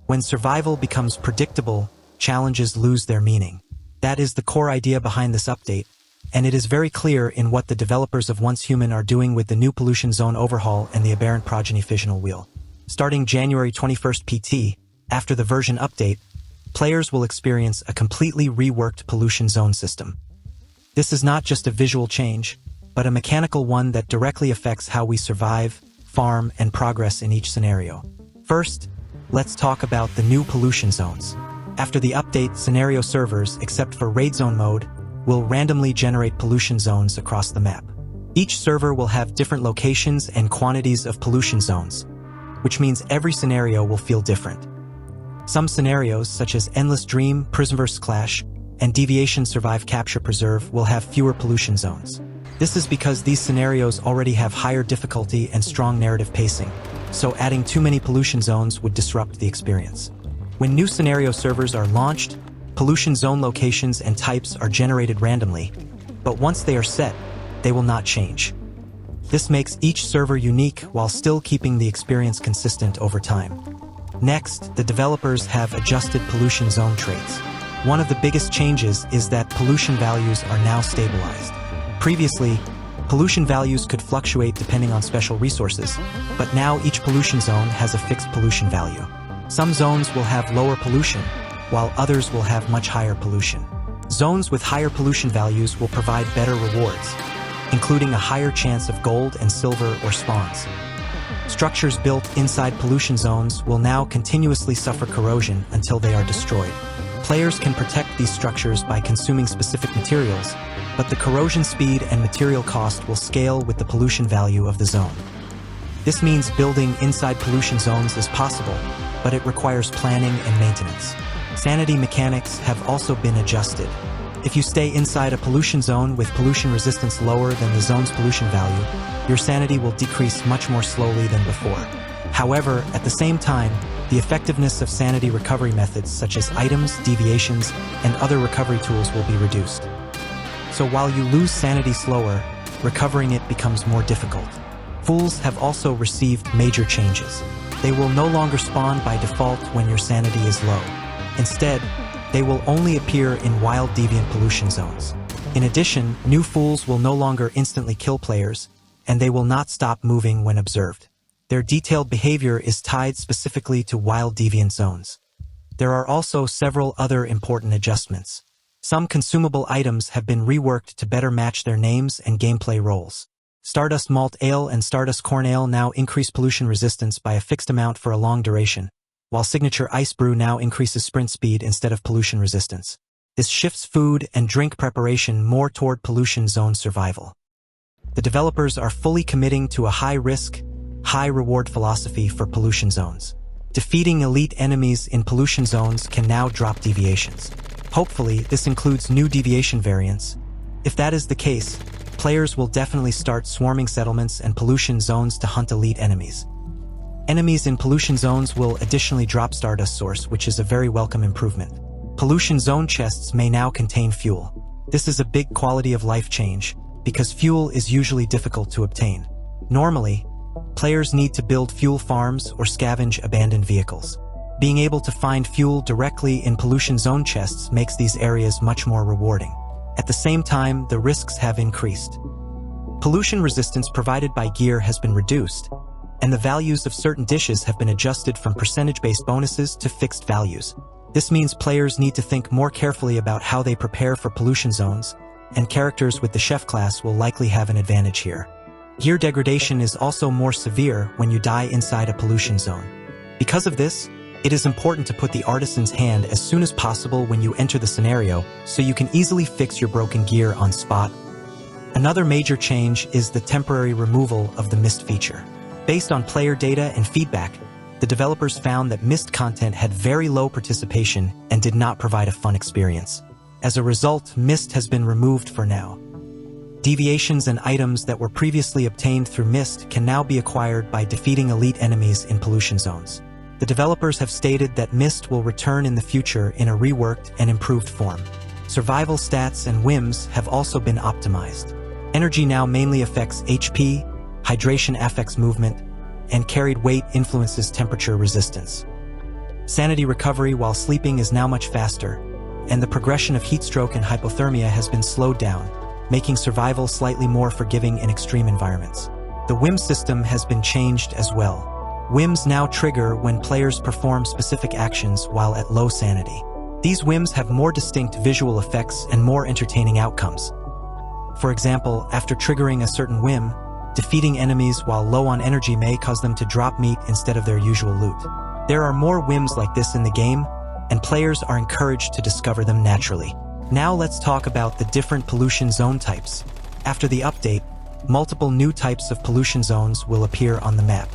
When survival becomes predictable, challenges lose their meaning. That is the core idea behind this update, and it is very clear in what the developers of Once Human are doing with the new Pollution Zone Overhaul and the Aberrant Progeny Fissional Wheel. Starting January 21st PT, after the version update, players will experience a completely reworked Pollution Zone system. This is not just a visual change, but a mechanical one that directly affects how we survive, farm, and progress in each scenario. First, let's talk about the new pollution zones. After the update, scenario servers, except for raid zone mode, will randomly generate pollution zones across the map. Each server will have different locations and quantities of pollution zones, which means every scenario will feel different. Some scenarios, such as Endless Dream, Prismverse Clash, and Deviation Survive Capture Preserve, will have fewer pollution zones. This is because these scenarios already have higher difficulty and strong narrative pacing, so adding too many pollution zones would disrupt the experience. When new scenario servers are launched, pollution zone locations and types are generated randomly, but once they are set, they will not change. This makes each server unique while still keeping the experience consistent over time. Next, the developers have adjusted pollution zone traits. One of the biggest changes is that pollution values are now stabilized. Previously, pollution values could fluctuate depending on special resources, but now each pollution zone has a fixed pollution value. Some zones will have lower pollution, while others will have much higher pollution. Zones with higher pollution values will provide better rewards, including a higher chance of gold and silver or spawns. Structures built inside pollution zones will now continuously suffer corrosion until they are destroyed. Players can protect these structures by consuming specific materials, but the corrosion speed and material cost will scale with the pollution value of the zone. This means building inside pollution zones is possible, but it requires planning and maintenance. Sanity mechanics have also been adjusted. If you stay inside a pollution zone with pollution resistance lower than the zone's pollution value, your sanity will decrease much more slowly than before. However, at the same time, the effectiveness of sanity recovery methods such as items, deviations, and other recovery tools will be reduced. So while you lose sanity slower, recovering it becomes more difficult. Fools have also received major changes. They will no longer spawn by default when your sanity is low. Instead, they will only appear in wild deviant pollution zones. In addition, new fools will no longer instantly kill players, and they will not stop moving when observed. Their detailed behavior is tied specifically to wild deviant zones. There are also several other important adjustments. Some consumable items have been reworked to better match their names and gameplay roles. Stardust Malt Ale and Stardust Corn Ale now increase pollution resistance by a fixed amount for a long duration, while Signature Ice Brew now increases sprint speed instead of pollution resistance. This shifts food and drink preparation more toward pollution zone survival. The developers are fully committing to a high-risk, high-reward philosophy for pollution zones. Defeating elite enemies in pollution zones can now drop deviations. Hopefully, this includes new deviation variants. If that is the case, players will definitely start swarming settlements and pollution zones to hunt elite enemies. Enemies in pollution zones will additionally drop Stardust Source, which is a very welcome improvement. Pollution zone chests may now contain fuel. This is a big quality of life change, because fuel is usually difficult to obtain. Normally, players need to build fuel farms or scavenge abandoned vehicles. Being able to find fuel directly in pollution zone chests makes these areas much more rewarding. At the same time, the risks have increased. Pollution resistance provided by gear has been reduced, and the values of certain dishes have been adjusted from percentage-based bonuses to fixed values. This means players need to think more carefully about how they prepare for pollution zones, and characters with the chef class will likely have an advantage here. Gear degradation is also more severe when you die inside a pollution zone. Because of this, it is important to put the artisan's hand as soon as possible when you enter the scenario, so you can easily fix your broken gear on spot. Another major change is the temporary removal of the mist feature. Based on player data and feedback, the developers found that mist content had very low participation and did not provide a fun experience. As a result, mist has been removed for now. Deviations and items that were previously obtained through mist can now be acquired by defeating elite enemies in pollution zones. The developers have stated that mist will return in the future in a reworked and improved form. Survival stats and whims have also been optimized. Energy now mainly affects HP, hydration affects movement, and carried weight influences temperature resistance. Sanity recovery while sleeping is now much faster, and the progression of heatstroke and hypothermia has been slowed down, making survival slightly more forgiving in extreme environments. The whim system has been changed as well. Whims now trigger when players perform specific actions while at low sanity. These whims have more distinct visual effects and more entertaining outcomes. For example, after triggering a certain whim, defeating enemies while low on energy may cause them to drop meat instead of their usual loot. There are more whims like this in the game, and players are encouraged to discover them naturally. Now let's talk about the different pollution zone types. After the update, multiple new types of pollution zones will appear on the map.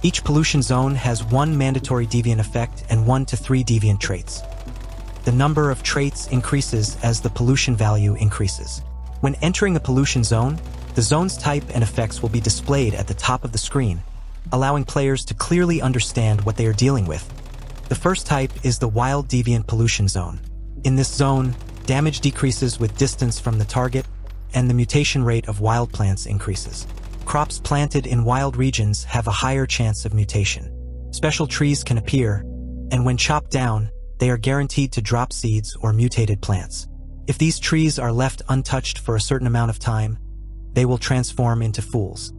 Each pollution zone has one mandatory deviant effect and 1 to 3 deviant traits. The number of traits increases as the pollution value increases. When entering a pollution zone, the zone's type and effects will be displayed at the top of the screen, allowing players to clearly understand what they are dealing with. The first type is the Wild Deviant Pollution Zone. In this zone, damage decreases with distance from the target, and the mutation rate of wild plants increases. Crops planted in wild regions have a higher chance of mutation. Special trees can appear, and when chopped down, they are guaranteed to drop seeds or mutated plants. If these trees are left untouched for a certain amount of time, they will transform into fools.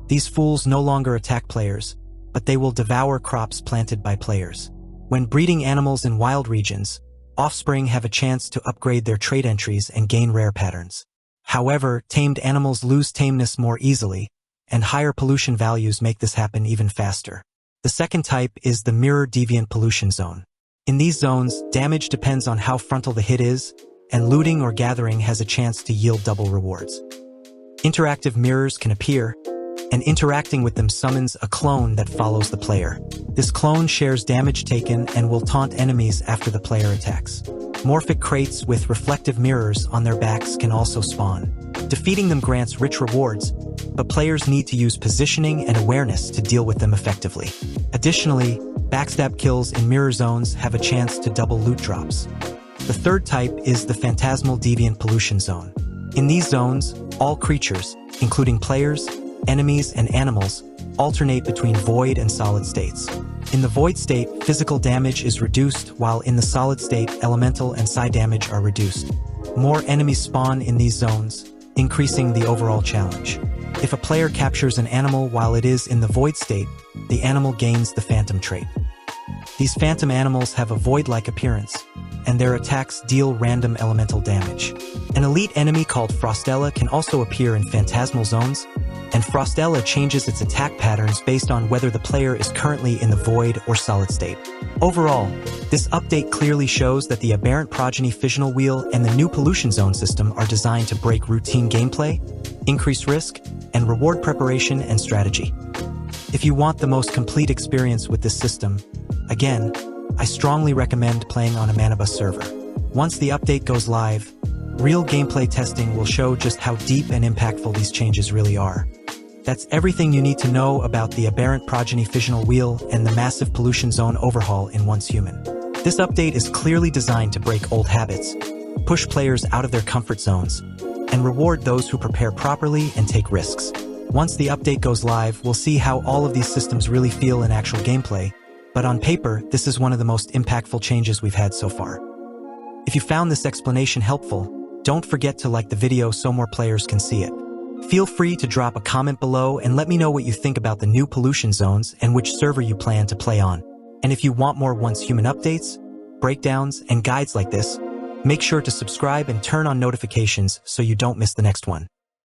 These fools no longer attack players, but they will devour crops planted by players. When breeding animals in wild regions, offspring have a chance to upgrade their trait entries and gain rare patterns. However, tamed animals lose tameness more easily, and higher pollution values make this happen even faster. The second type is the Mirror Deviant Pollution Zone. In these zones, damage depends on how frontal the hit is, and looting or gathering has a chance to yield double rewards. Interactive mirrors can appear, and interacting with them summons a clone that follows the player. This clone shares damage taken and will taunt enemies after the player attacks. Morphic crates with reflective mirrors on their backs can also spawn. Defeating them grants rich rewards, but players need to use positioning and awareness to deal with them effectively. Additionally, backstab kills in mirror zones have a chance to double loot drops. The third type is the Phantasmal Deviant Pollution Zone. In these zones, all creatures, including players, enemies, and animals, alternate between void and solid states. In the void state, physical damage is reduced, while in the solid state, elemental and psi damage are reduced. More enemies spawn in these zones, increasing the overall challenge. If a player captures an animal while it is in the void state, the animal gains the phantom trait. These phantom animals have a void-like appearance, and their attacks deal random elemental damage. An elite enemy called Frostella can also appear in phantasmal zones, and Frostella changes its attack patterns based on whether the player is currently in the void or solid state. Overall, this update clearly shows that the Aberrant Progeny Fissional Wheel and the new Pollution Zone system are designed to break routine gameplay, increase risk, and reward preparation and strategy. If you want the most complete experience with this system, again, I strongly recommend playing on a Manibus server. Once the update goes live, real gameplay testing will show just how deep and impactful these changes really are. That's everything you need to know about the Aberrant Progeny Fissional Wheel and the massive Pollution Zone Overhaul in Once Human. This update is clearly designed to break old habits, push players out of their comfort zones, and reward those who prepare properly and take risks. Once the update goes live, we'll see how all of these systems really feel in actual gameplay, but on paper, this is one of the most impactful changes we've had so far. If you found this explanation helpful, don't forget to like the video so more players can see it. Feel free to drop a comment below and let me know what you think about the new pollution zones and which server you plan to play on. And if you want more Once Human updates, breakdowns, and guides like this, make sure to subscribe and turn on notifications so you don't miss the next one.